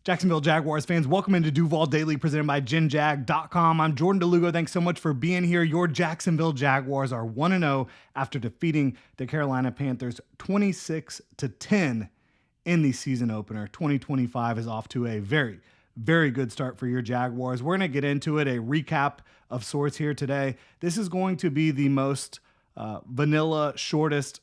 Jacksonville Jaguars fans, welcome into Duval Daily presented by GenJag.com. I'm Jordan DeLugo. Thanks so much for being here. Your Jacksonville Jaguars are 1-0 after defeating the Carolina Panthers 26-10 in the season opener. 2025 is off to a very, very good start for your Jaguars. We're going to get into it, a recap of sorts here today. This is going to be the most vanilla, shortest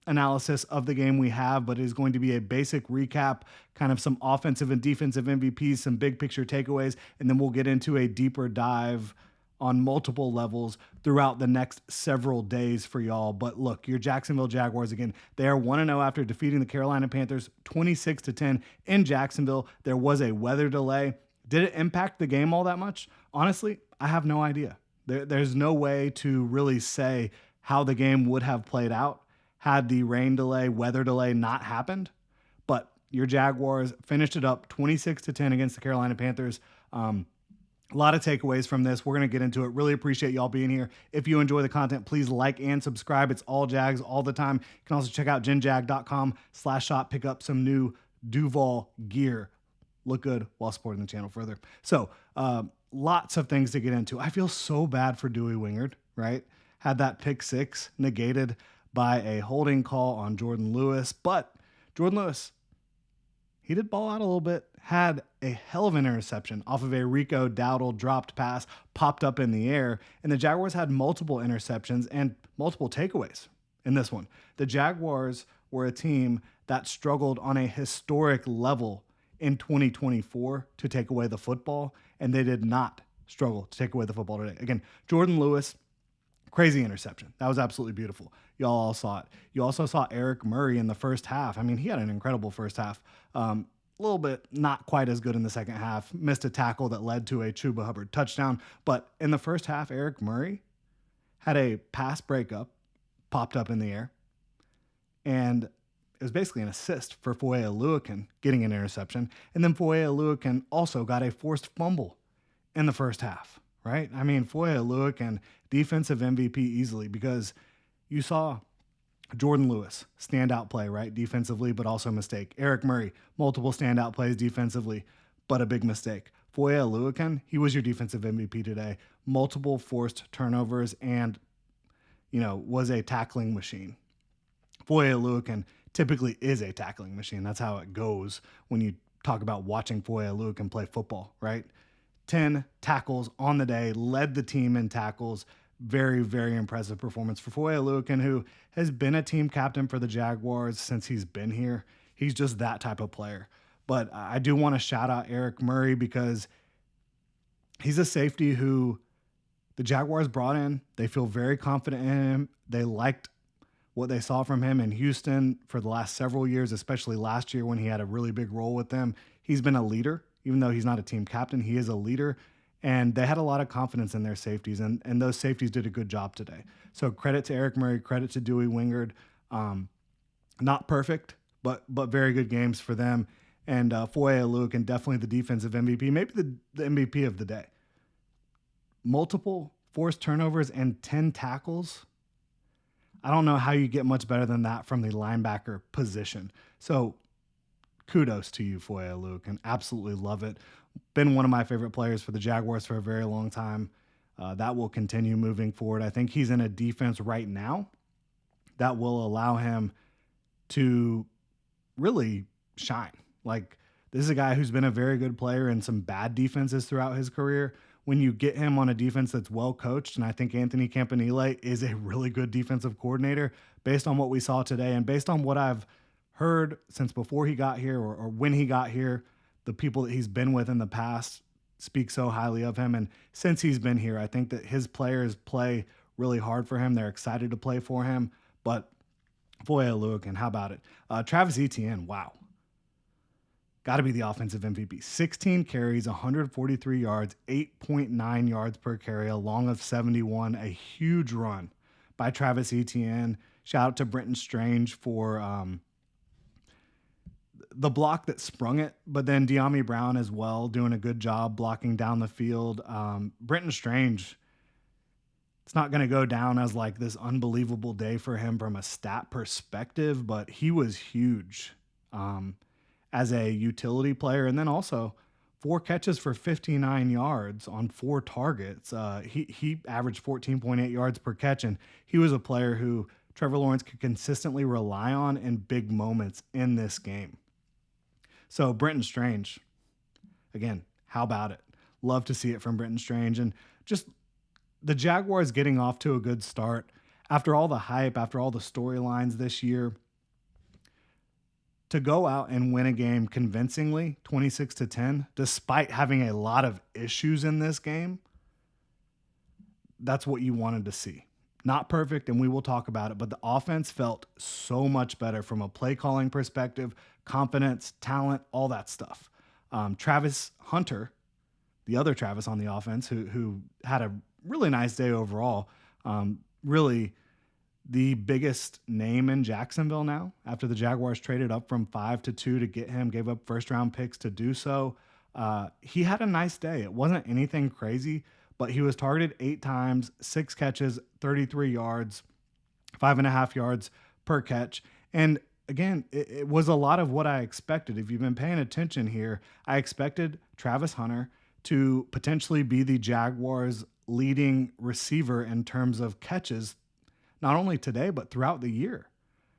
analysis of the game we have, but it is going to be a basic recap, kind of some offensive and defensive MVPs, some big picture takeaways, and then we'll get into a deeper dive on multiple levels throughout the next several days for y'all. But look, your Jacksonville Jaguars, again, they are 1-0 after defeating the Carolina Panthers 26-10 in Jacksonville. There was a weather delay. Did it impact the game all that much? Honestly, I have no idea. There's no way to really say how the game would have played out had the rain delay, weather delay not happened. But your Jaguars finished it up 26-10 against the Carolina Panthers. A lot of takeaways from this. We're going to get into it. Really appreciate y'all being here. If you enjoy the content, please like and subscribe. It's all Jags all the time. You can also check out genjag.com/shop, pick up some new Duval gear. Look good while supporting the channel further. So lots of things to get into. I feel so bad for Dewey Wingard, right? Had that pick six negated by a holding call on Jordan Lewis. But Jordan Lewis, he did ball out a little bit, had a hell of an interception off of a Rico Dowdle dropped pass, popped up in the air, and the Jaguars had multiple interceptions and multiple takeaways in this one. The Jaguars were a team that struggled on a historic level in 2024 to take away the football, and they did not struggle to take away the football today. Again, Jordan Lewis, crazy interception. That was absolutely beautiful. Y'all all saw it. You also saw Eric Murray in the first half. I mean, he had an incredible first half. A little bit not quite as good in the second half. Missed a tackle that led to a Chuba Hubbard touchdown. But in the first half, Eric Murray had a pass breakup, popped up in the air. And it was basically an assist for Foye Oluokun getting an interception. And then Foye Oluokun also got a forced fumble in the first half, right? I mean, Foye Oluokun, defensive MVP easily, because you saw Jordan Lewis, standout play, right? Defensively, but also mistake. Eric Murray, multiple standout plays defensively, but a big mistake. Foye Oluokun, he was your defensive MVP today. Multiple forced turnovers and, was a tackling machine. Foye Oluokun typically is a tackling machine. That's how it goes when you talk about watching Foye Oluokun play football, right? 10 tackles on the day, led the team in tackles. Very, very impressive performance for Foye Oluokun, who has been a team captain for the Jaguars since he's been here. He's just that type of player. But I do want to shout out Eric Murray because he's a safety who the Jaguars brought in. They feel very confident in him. They liked what they saw from him in Houston for the last several years, especially last year when he had a really big role with them. He's been a leader. Even though he's not a team captain, he is a leader. And they had a lot of confidence in their safeties, and those safeties did a good job today. So credit to Eric Murray, credit to Dewey Wingard. Not perfect, but very good games for them. And Foye Oluokun, definitely the defensive MVP, maybe the MVP of the day. Multiple forced turnovers and 10 tackles. I don't know how you get much better than that from the linebacker position. So kudos to you, Foye Oluokun. Absolutely love it. Been one of my favorite players for the Jaguars for a very long time. That will continue moving forward. I think he's in a defense right now that will allow him to really shine. Like, this is a guy who's been a very good player in some bad defenses throughout his career. When you get him on a defense that's well coached, and I think Anthony Campanile is a really good defensive coordinator based on what we saw today and based on what I've heard since before he got here or when he got here. The people that he's been with in the past speak so highly of him. And since he's been here, I think that his players play really hard for him. They're excited to play for him. But Foye Oluokun, how about it? Travis Etienne, wow. Got to be the offensive MVP. 16 carries, 143 yards, 8.9 yards per carry, a long of 71. A huge run by Travis Etienne. Shout out to Brenton Strange for the block that sprung it, but then De'Ami Brown as well, doing a good job blocking down the field. Brenton Strange, it's not going to go down as like this unbelievable day for him from a stat perspective, but he was huge. as a utility player. And then also 4 catches for 59 yards on 4 targets. He averaged 14.8 yards per catch, and he was a player who Trevor Lawrence could consistently rely on in big moments in this game. So Brenton Strange, again, how about it? Love to see it from Brenton Strange. And just the Jaguars getting off to a good start after all the hype, after all the storylines this year, to go out and win a game convincingly, 26-10, despite having a lot of issues in this game. That's what you wanted to see. Not perfect, and we will talk about it, but the offense felt so much better from a play calling perspective, confidence, talent, all that stuff. Travis Hunter, the other Travis on the offense, who had a really nice day overall, really the biggest name in Jacksonville now after the Jaguars traded up from 5-2 to get him, gave up first round picks to do so. He had a nice day. It wasn't anything crazy, but he was targeted 8 times, 6 catches, 33 yards, 5.5 yards per catch. And again, it was a lot of what I expected. If you've been paying attention here, I expected Travis Hunter to potentially be the Jaguars' leading receiver in terms of catches, not only today, but throughout the year.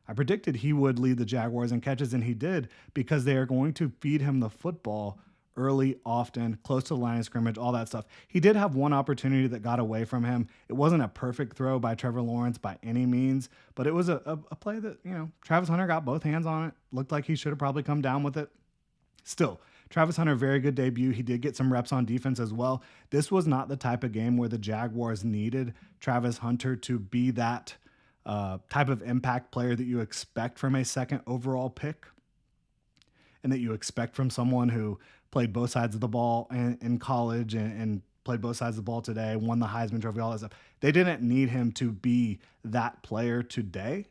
I predicted he would lead the Jaguars in catches, and he did, because they are going to feed him the football early, often, close to the line of scrimmage, all that stuff. He did have one opportunity that got away from him. It wasn't a perfect throw by Trevor Lawrence by any means, but it was a play that, Travis Hunter got both hands on it. Looked like he should have probably come down with it. Still, Travis Hunter, very good debut. He did get some reps on defense as well. This was not the type of game where the Jaguars needed Travis Hunter to be that type of impact player that you expect from a second overall pick, and that you expect from someone who played both sides of the ball in college and played both sides of the ball today, won the Heisman Trophy, all that stuff. They didn't need him to be that player today,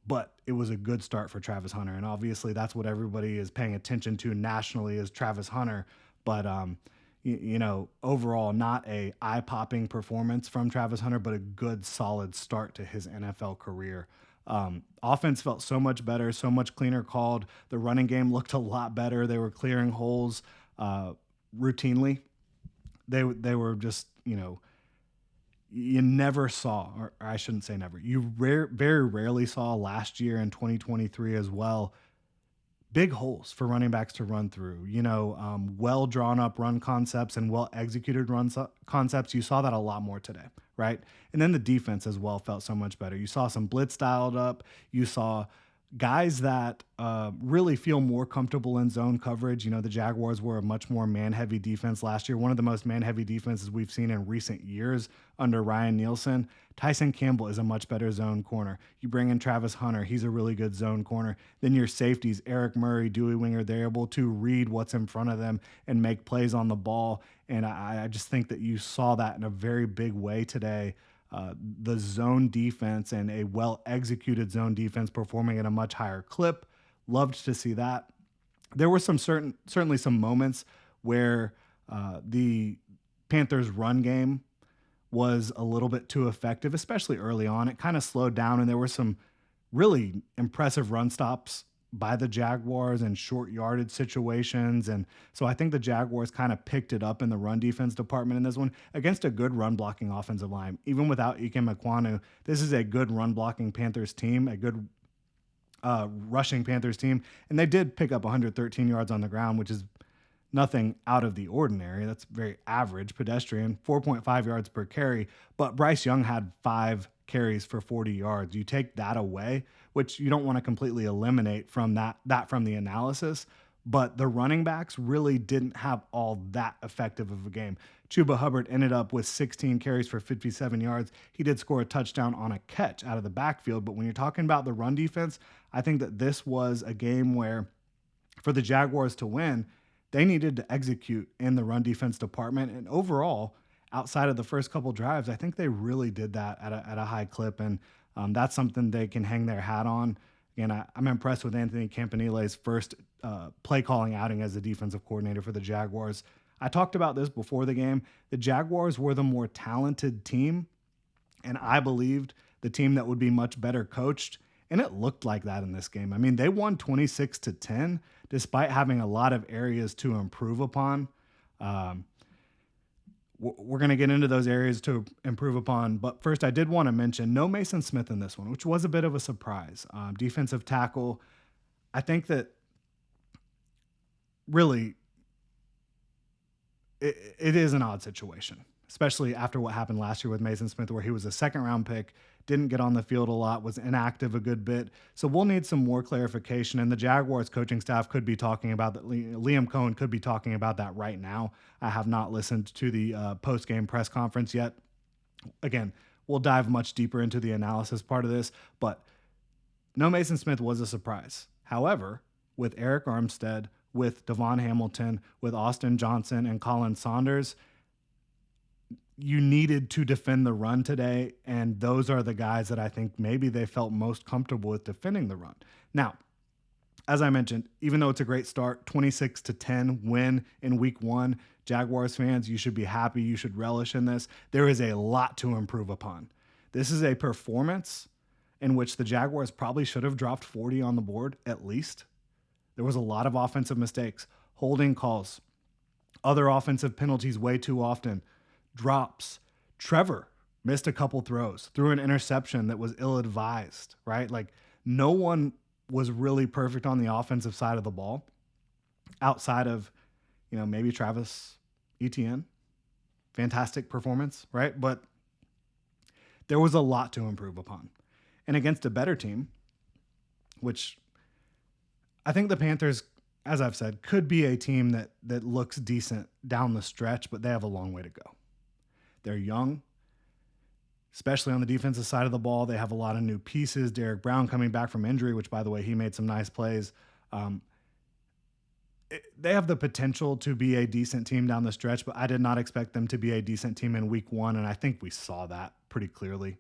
but it was a good start for Travis Hunter. And obviously that's what everybody is paying attention to nationally, is Travis Hunter. But, overall, not a eye-popping performance from Travis Hunter, but a good, solid start to his NFL career. Offense felt so much better, so much cleaner called. The running game looked a lot better. They were clearing holes routinely. They were just, you never saw, or I shouldn't say never, you very rarely saw last year in 2023 as well, big holes for running backs to run through. Well drawn up run concepts and well executed concepts. You saw that a lot more today, right? And then the defense as well felt so much better. You saw some blitz dialed up. You saw guys that really feel more comfortable in zone coverage. The Jaguars were a much more man-heavy defense last year, one of the most man-heavy defenses we've seen in recent years under Ryan Nielsen. Tyson Campbell is a much better zone corner. You bring in Travis Hunter, he's a really good zone corner. Then your safeties, Eric Murray, Dewey Winger, they're able to read what's in front of them and make plays on the ball. And I just think that you saw that in a very big way today. The zone defense, and a well-executed zone defense, performing at a much higher clip. Loved to see that. There were certainly some moments where the Panthers' run game was a little bit too effective, especially early on. It kind of slowed down, and there were some really impressive run stops by the Jaguars in short yardage situations. And so I think the Jaguars kind of picked it up in the run defense department in this one against a good run blocking offensive line. Even without Ikem Ekwonu, this is a good run blocking Panthers team, a good rushing Panthers team. And they did pick up 113 yards on the ground, which is nothing out of the ordinary. That's very average, pedestrian, 4.5 yards per carry. But Bryce Young had 5 carries for 40 yards. You take that away, which you don't want to completely eliminate from that from the analysis, but the running backs really didn't have all that effective of a game. Chuba Hubbard ended up with 16 carries for 57 yards. He did score a touchdown on a catch out of the backfield, but when you're talking about the run defense, I think that this was a game where, for the Jaguars to win, they needed to execute in the run defense department. And overall, outside of the first couple drives, I think they really did that at a high clip. And that's something they can hang their hat on. Again, I'm impressed with Anthony Campanile's first play calling outing as the defensive coordinator for the Jaguars. I talked about this before the game. The Jaguars were the more talented team, and I believed the team that would be much better coached. And it looked like that in this game. I mean, they won 26-10 despite having a lot of areas to improve upon. Um, we're going to get into those areas to improve upon. But first, I did want to mention no Mason Smith in this one, which was a bit of a surprise. Defensive tackle. I think that really it is an odd situation, especially after what happened last year with Mason Smith, where he was a second round pick, didn't get on the field a lot, was inactive a good bit. So we'll need some more clarification. And the Jaguars coaching staff could be talking about that. Liam Coen could be talking about that right now. I have not listened to the post-game press conference yet. Again, we'll dive much deeper into the analysis part of this, but no Mason Smith was a surprise. However, with Eric Armstead, with Devon Hamilton, with Austin Johnson and Colin Saunders, you needed to defend the run today, and those are the guys that I think maybe they felt most comfortable with defending the run. Now, as I mentioned, even though it's a great start, 26-10 win in week 1, Jaguars fans, you should be happy, you should relish in this. There is a lot to improve upon. This is a performance in which the Jaguars probably should have dropped 40 on the board at least. There was a lot of offensive mistakes, holding calls, other offensive penalties way too often, drops. Trevor missed a couple throws, threw an interception that was ill-advised, right? Like, no one was really perfect on the offensive side of the ball outside of, maybe Travis Etienne. Fantastic performance, right? But there was a lot to improve upon. And against a better team, which I think the Panthers, as I've said, could be a team that looks decent down the stretch, but they have a long way to go. They're young, especially on the defensive side of the ball. They have a lot of new pieces. Derek Brown coming back from injury, which, by the way, he made some nice plays. They have the potential to be a decent team down the stretch, but I did not expect them to be a decent team in week 1, and I think we saw that pretty clearly.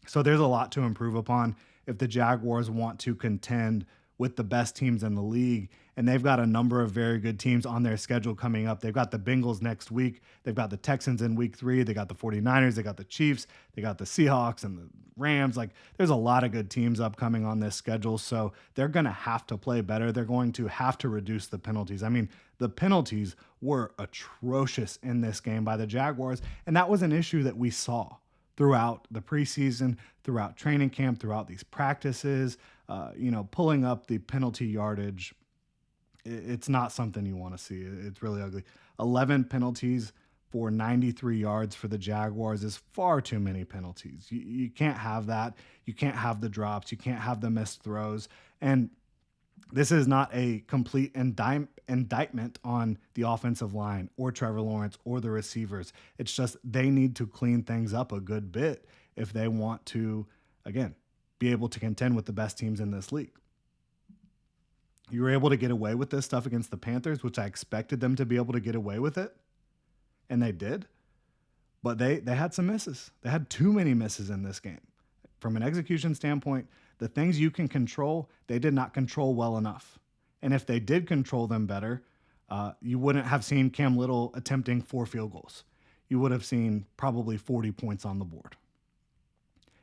So there's a lot to improve upon if the Jaguars want to contend with the best teams in the league. And they've got a number of very good teams on their schedule coming up. They've got the Bengals next week. They've got the Texans in week 3. They got the 49ers. They got the Chiefs. They got the Seahawks and the Rams. Like, there's a lot of good teams upcoming on this schedule. So they're going to have to play better. They're going to have to reduce the penalties. I mean, the penalties were atrocious in this game by the Jaguars. And that was an issue that we saw throughout the preseason, throughout training camp, throughout these practices, pulling up the penalty yardage. It's not something you want to see. It's really ugly. 11 penalties for 93 yards for the Jaguars is far too many penalties. You can't have that. You can't have the drops. You can't have the missed throws. And this is not a complete indictment on the offensive line or Trevor Lawrence or the receivers. It's just they need to clean things up a good bit if they want to, again, be able to contend with the best teams in this league. You were able to get away with this stuff against the Panthers, which I expected them to be able to get away with it, and they did. But they had some misses. They had too many misses in this game. From an execution standpoint, the things you can control, they did not control well enough. And if they did control them better, you wouldn't have seen Cam Little attempting 4 field goals. You would have seen probably 40 points on the board.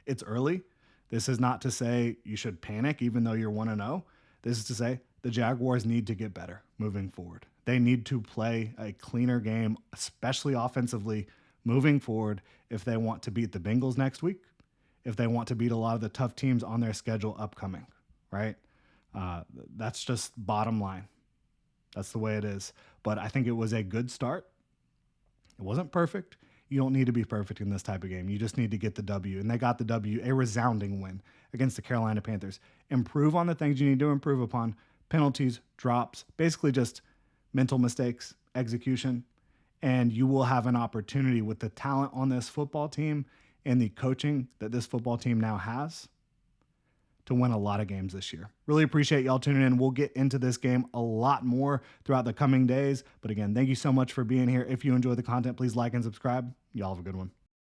It's early. This is not to say you should panic even though you're 1-0. This is to say the Jaguars need to get better moving forward. They need to play a cleaner game, especially offensively, moving forward if they want to beat the Bengals next week, if they want to beat a lot of the tough teams on their schedule upcoming, right? That's just bottom line. That's the way it is. But I think it was a good start. It wasn't perfect. You don't need to be perfect in this type of game. You just need to get the W. And they got the W, a resounding win against the Carolina Panthers. Improve on the things you need to improve upon. Penalties, drops, basically just mental mistakes, execution. And you will have an opportunity with the talent on this football team and the coaching that this football team now has to win a lot of games this year. Really appreciate y'all tuning in. We'll get into this game a lot more throughout the coming days. But again, thank you so much for being here. If you enjoy the content, please like and subscribe. Y'all have a good one.